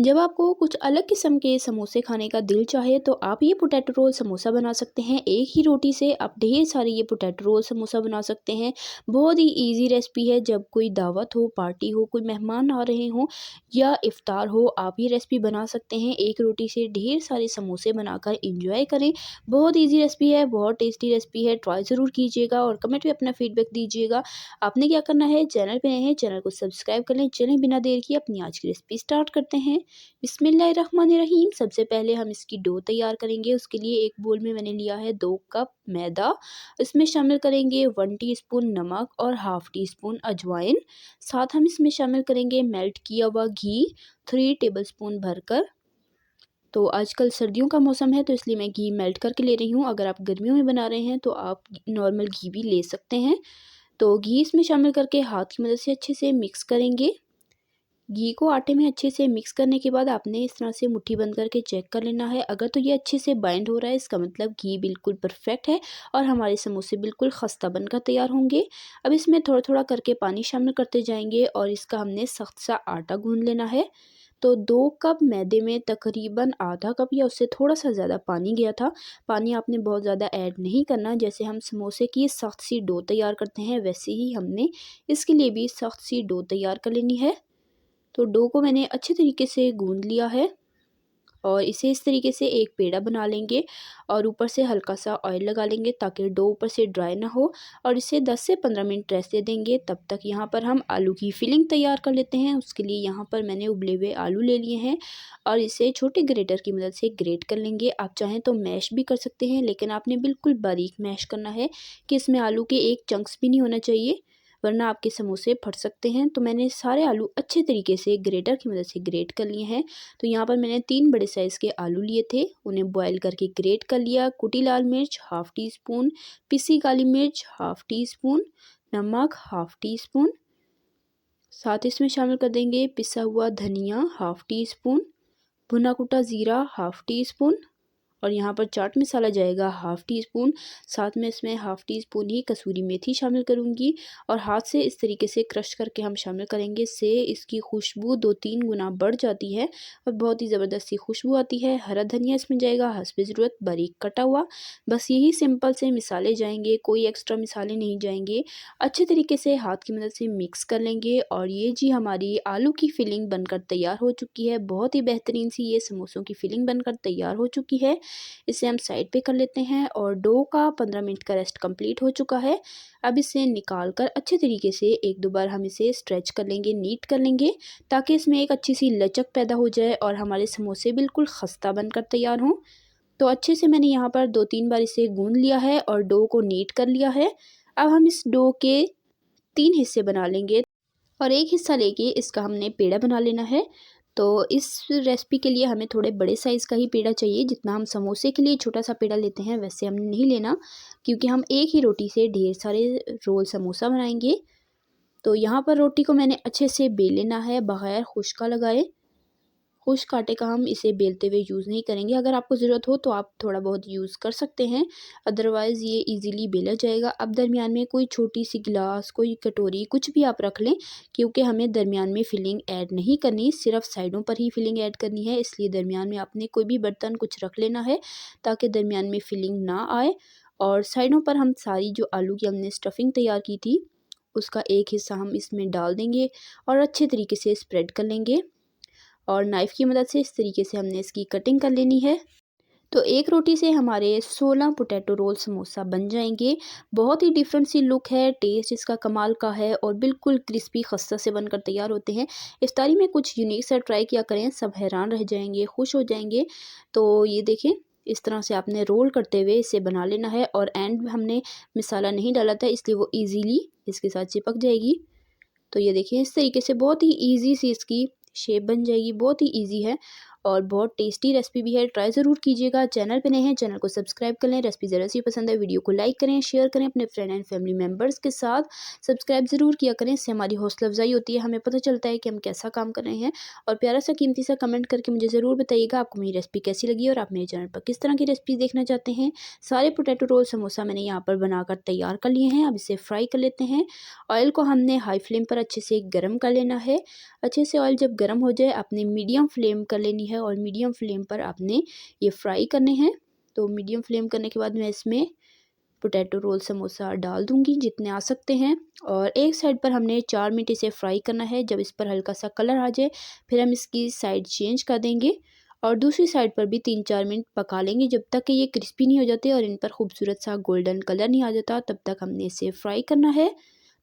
जब आपको कुछ अलग किस्म के समोसे खाने का दिल चाहे तो आप ये पोटैटो रोल समोसा बना सकते हैं। एक ही रोटी से आप ढेर सारे ये पोटैटो रोल समोसा बना सकते हैं। बहुत ही इजी रेसिपी है। जब कोई दावत हो, पार्टी हो, कोई मेहमान आ रहे हों या इफ्तार हो, आप ये रेसिपी बना सकते हैं। एक रोटी से ढेर सारे समोसे बनाकर इंजॉय करें। बहुत ईजी रेसिपी है, बहुत टेस्टी रेसिपी है। ट्राई ज़रूर कीजिएगा और कमेंट में अपना फीडबैक दीजिएगा। आपने क्या करना है, चैनल पे नए हैं चैनल को सब्सक्राइब कर लें। चलें बिना देर किए अपनी आज की रेसिपी स्टार्ट करते हैं। बिस्मिल्लाहिर्रहमानिर्रहीम। सबसे पहले हम इसकी डो तैयार करेंगे। उसके लिए एक बोल में मैंने लिया है 2 कप मैदा। इसमें शामिल करेंगे 1 टीस्पून नमक और हाफ़ टी स्पून अजवाइन। साथ हम इसमें शामिल करेंगे मेल्ट किया हुआ घी 3 टेबलस्पून भरकर। तो आजकल सर्दियों का मौसम है तो इसलिए मैं घी मेल्ट करके ले रही हूँ। अगर आप गर्मियों में बना रहे हैं तो आप नॉर्मल घी भी ले सकते हैं। तो घी इसमें शामिल करके हाथ की मदद से अच्छे से मिक्स करेंगे। घी को आटे में अच्छे से मिक्स करने के बाद आपने इस तरह से मुट्ठी बंद करके चेक कर लेना है। अगर तो ये अच्छे से बाइंड हो रहा है, इसका मतलब घी बिल्कुल परफेक्ट है और हमारे समोसे बिल्कुल खस्ता बनकर तैयार होंगे। अब इसमें थोड़ा थोड़ा करके पानी शामिल करते जाएंगे और इसका हमने सख्त सा आटा गूंद लेना है। तो 2 कप मैदे में तकरीबन आधा कप या उससे थोड़ा सा ज़्यादा पानी गया था। पानी आपने बहुत ज़्यादा ऐड नहीं करना। जैसे हम समोसे की सख्त सी डो तैयार करते हैं वैसे ही हमने इसके लिए भी सख्त सी डो तैयार कर लेनी है। तो डो को मैंने अच्छे तरीके से गूंद लिया है और इसे इस तरीके से एक पेड़ा बना लेंगे और ऊपर से हल्का सा ऑयल लगा लेंगे ताकि डो ऊपर से ड्राई ना हो और इसे 10 से 15 मिनट रेस्ट दे देंगे। तब तक यहाँ पर हम आलू की फिलिंग तैयार कर लेते हैं। उसके लिए यहाँ पर मैंने उबले हुए आलू ले लिए हैं और इसे छोटे ग्रेटर की मदद से ग्रेट कर लेंगे। आप चाहें तो मैश भी कर सकते हैं, लेकिन आपने बिल्कुल बारीक मैश करना है कि इसमें आलू के एक चंक्स भी नहीं होना चाहिए, वरना आपके समोसे फट सकते हैं। तो मैंने सारे आलू अच्छे तरीके से ग्रेटर की मदद से ग्रेट कर लिए हैं। तो यहाँ पर मैंने 3 बड़े साइज़ के आलू लिए थे, उन्हें बॉयल करके ग्रेट कर लिया। कुटी लाल मिर्च हाफ़ टी स्पून, पिसी काली मिर्च हाफ़ टी स्पून, नमक हाफ़ टी स्पून, साथ इसमें शामिल कर देंगे पिसा हुआ धनिया हाफ़ टी स्पून, भुना कुटा ज़ीरा हाफ़ टी स्पून और यहाँ पर चाट मसाला जाएगा हाफ़ टी स्पून। साथ में इसमें हाफ़ टी स्पून ही कसूरी मेथी शामिल करूँगी और हाथ से इस तरीके से क्रश करके हम शामिल करेंगे। इससे इसकी खुशबू 2-3 गुना बढ़ जाती है और बहुत ही ज़बरदस्त सी खुशबू आती है। हरा धनिया इसमें जाएगा हस्बे ज़रूरत बारीक कटा हुआ। बस यही सिंपल से मिसाले जाएंगे, कोई एक्स्ट्रा मिसाले नहीं जाएंगे। अच्छे तरीके से हाथ की मदद से मिक्स कर लेंगे और ये जी हमारी आलू की फिलिंग बनकर तैयार हो चुकी है। बहुत ही बेहतरीन सी ये समोसों की फिलिंग बनकर तैयार हो चुकी है। इसे हम साइड पे कर लेते हैं और डो का 15 मिनट का रेस्ट कंप्लीट हो चुका है। अब इसे निकाल कर अच्छे तरीके से एक दो बार हम इसे स्ट्रेच कर लेंगे, नीट कर लेंगे ताकि इसमें एक अच्छी सी लचक पैदा हो जाए और हमारे समोसे बिल्कुल खस्ता बनकर तैयार हों। तो अच्छे से मैंने यहाँ पर 2-3 बार इसे गूंद लिया है और डो को नीट कर लिया है। अब हम इस डो के 3 हिस्से बना लेंगे और एक हिस्सा लेके इसका हमने पेड़ा बना लेना है। तो इस रेसिपी के लिए हमें थोड़े बड़े साइज़ का ही पेड़ा चाहिए। जितना हम समोसे के लिए छोटा सा पेड़ा लेते हैं वैसे हमने नहीं लेना, क्योंकि हम एक ही रोटी से ढेर सारे रोल समोसा बनाएंगे। तो यहाँ पर रोटी को मैंने अच्छे से बेल लेना है बगैर खुश्का लगाए। खुश्क आटे का हम इसे बेलते हुए यूज़ नहीं करेंगे। अगर आपको ज़रूरत हो तो आप थोड़ा बहुत यूज़ कर सकते हैं, अदरवाइज़ ये इजीली बेला जाएगा। अब दरमियान में कोई छोटी सी गिलास, कोई कटोरी, कुछ भी आप रख लें, क्योंकि हमें दरमियान में फिलिंग ऐड नहीं करनी, सिर्फ साइडों पर ही फिलिंग ऐड करनी है। इसलिए दरमियान में आपने कोई भी बर्तन कुछ रख लेना है ताकि दरमियान में फिलिंग ना आए। और साइडों पर हम सारी जो आलू की हमने स्टफिंग तैयार की थी उसका एक हिस्सा हम इसमें डाल देंगे और अच्छे तरीके से स्प्रेड कर लेंगे और नाइफ़ की मदद से इस तरीके से हमने इसकी कटिंग कर लेनी है। तो एक रोटी से हमारे 16 पोटैटो रोल समोसा बन जाएंगे। बहुत ही डिफरेंट सी लुक है, टेस्ट इसका कमाल का है और बिल्कुल क्रिस्पी खस्ता से बनकर तैयार होते हैं। इफ्तारी में कुछ यूनिक सा ट्राई किया करें, सब हैरान रह जाएंगे, खुश हो जाएंगे। तो ये देखें, इस तरह से आपने रोल करते हुए इसे बना लेना है और एंड में हमने मसाला नहीं डाला था इसलिए वो ईज़िली इसके साथ चिपक जाएगी। तो ये देखिए इस तरीके से बहुत ही ईज़ी सी इसकी शेप बन जाएगी, बहुत ही ईज़ी है और बहुत टेस्टी रेसिपी भी है, ट्राई ज़रूर कीजिएगा। चैनल पे नए हैं, चैनल को सब्सक्राइब कर लें। रेसिपी ज़रा सी पसंद है, वीडियो को लाइक करें, शेयर करें अपने फ्रेंड एंड फैमिली मेम्बर्स के साथ। सब्सक्राइब ज़रूर किया करें, इससे हमारी हौसला अफजाई होती है, हमें पता चलता है कि हम कैसा काम कर रहे हैं। और प्यारा सा कीमती सा कमेंट करके मुझे ज़रूर बताइएगा आपको मेरी रेसिपी कैसी लगी और आप मेरे चैनल पर किस तरह की रेसिपी देखना चाहते हैं। सारे पोटैटो रोल समोसा मैंने यहाँ पर बनाकर तैयार कर लिए हैं। अब इसे फ्राई कर लेते हैं। ऑयल को हमने हाई फ्लेम पर अच्छे से गर्म कर लेना है। अच्छे से ऑयल जब गर्म हो जाए आपने मीडियम फ्लेम कर लेनी है और मीडियम फ्लेम पर आपने ये फ्राई करने हैं। तो मीडियम फ्लेम करने के बाद मैं इसमें पोटैटो रोल समोसा डाल दूंगी जितने आ सकते हैं। और एक साइड पर हमने 4 मिनट इसे फ्राई करना है। जब इस पर हल्का सा कलर आ जाए फिर हम इसकी साइड चेंज कर देंगे और दूसरी साइड पर भी 3-4 मिनट पका लेंगे जब तक कि ये क्रिस्पी नहीं हो जाते और इन पर खूबसूरत सा गोल्डन कलर नहीं आ जाता, तब तक हमने इसे फ्राई करना है।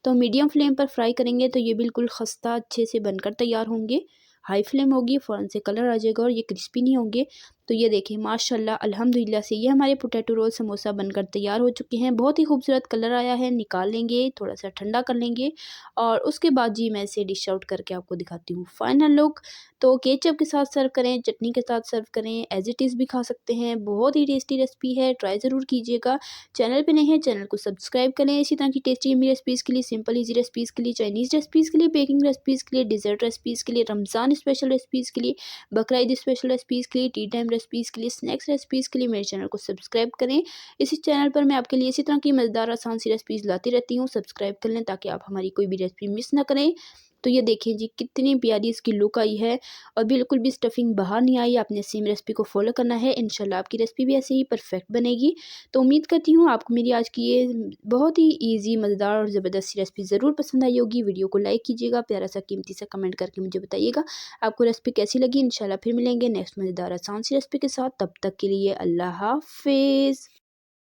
तो मीडियम फ्लेम पर फ्राई करेंगे तो ये बिल्कुल खस्ता अच्छे से बनकर तैयार होंगे। हाई फ्लेम होगी फ़ौरन से कलर आ जाएगा और ये क्रिस्पी नहीं होंगे। तो ये देखिए माशाल्लाह अल्हम्दुलिल्लाह से ये हमारे पोटैटो रोल समोसा बनकर तैयार हो चुके हैं। बहुत ही खूबसूरत कलर आया है। निकाल लेंगे, थोड़ा सा ठंडा कर लेंगे और उसके बाद जी मैं इसे डिश आउट करके आपको दिखाती हूँ फाइनल लुक। तो केचप के साथ सर्व करें, चटनी के साथ सर्व करें, एज इट इज़ भी खा सकते हैं। बहुत ही टेस्टी रेसिपी है, ट्राई ज़रूर कीजिएगा। चैनल पे नए हैं, चैनल को सब्सक्राइब करें इसी तरह की टेस्टी यम्मी रेसिपीज़ के लिए, सिंपल ईजी रेसिपीज़ के लिए, चाइनीज़ रेसिपीज़ के लिए, बेकिंग रेसिपीज़ के लिए, डिज़र्ट रेसिपीज़ के लिए, रमज़ान स्पेशल रेसिपीज़ के लिए, बकरा ईद स्पेशल रेसिपीज़ के लिए, टी टाइम रेसिपीज़ के लिए, स्नैक्स रेसिपीज़ के लिए मेरे चैनल को सब्सक्राइब करें। इसी चैनल पर मैं आपके लिए इसी तरह की मज़ेदार आसान सी रेसिपीज़ लाती रहती हूँ। सब्सक्राइब कर लें ताकि आप हमारी कोई भी रेसिपी मिस ना करें। तो ये देखिए जी कितनी प्यारी इसकी लुक आई है और बिल्कुल भी स्टफिंग बाहर नहीं आई। आपने सेम रेसिपी को फॉलो करना है, इंशाल्लाह आपकी रेसिपी भी ऐसे ही परफेक्ट बनेगी। तो उम्मीद करती हूँ आपको मेरी आज की ये बहुत ही ईजी मज़ेदार और ज़बरदस्त रेसिपी ज़रूर पसंद आई होगी। वीडियो को लाइक कीजिएगा, प्यारा सा कीमती सा कमेंट करके मुझे बताइएगा आपको रेसिपी कैसी लगी। इंशाल्लाह फिर मिलेंगे नेक्स्ट मज़ेदार आसान सी रेसिपी के साथ। तब तक के लिए अल्लाह हाफ़िज़।